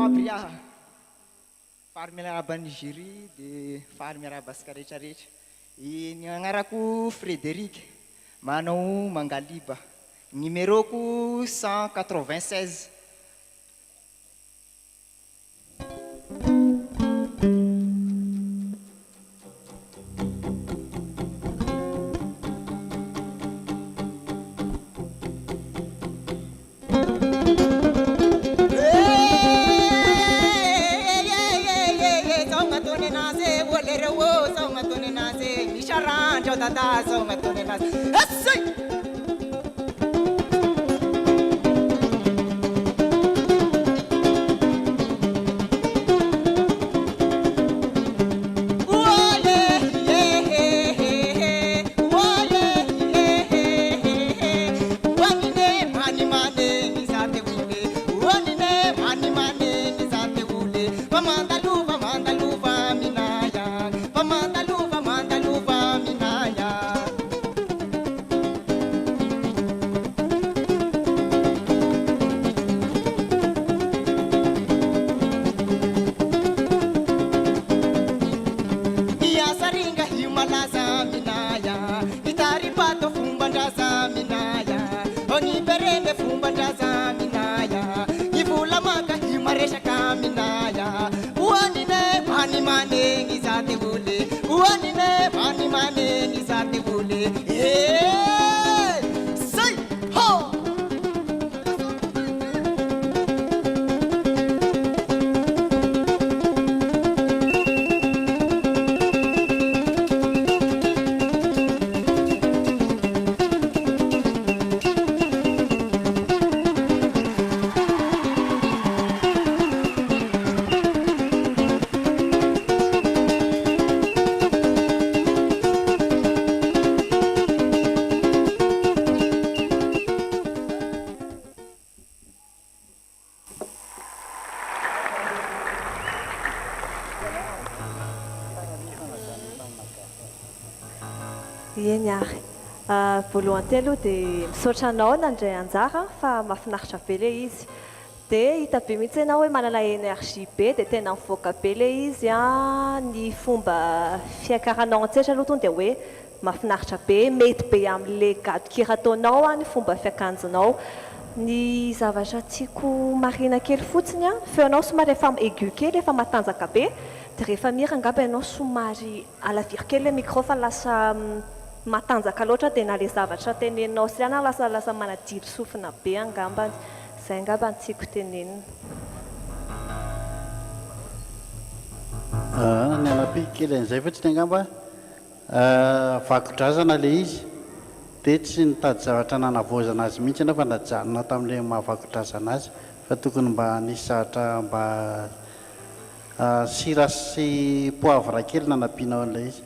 aby aho fary miaraba Nigeria dia fary miaraba asika rehetrarehetra. Ny agnarako Frederick, manao MANGALIBA, numéro-ko 196. Voalohany teny aloha dia misaotra anao nandray anjara fa mahafinaritra be ilay izy. Dia hita be mihitsy ianao hoe manana énergie be dia tena mivoaka be ilay izy ny fomba fiakaranao an-tsehatra aloha tonga dia hoe mahafinaritra be, mety be amin'ilay gadon-kira ataonao ny fomba fiakanjonao. Ny zavatra tiako marina kely fotsiny feonao somary efa aigu kely, efa matanjaka be, dia rehefa mihira angamba ianao somary alaviry kely ilay micro fa lasa matanjaka loatra dia na ilay zavatra teneninao sy ihany lasa manadilo sofina be angamba. Izay angamba ny tiako tenenina. Ny anapiky kely an'izay fotsiny angamba vakodrazana ilay izy dia tsy nitady zavatra nanavozana azy mihitsy ianao fa najanona tamin'ilay mahavakodrazana azy fa tokony mba nisy zavatra mba sira sy poavra kely nanampianao an'ilay izy.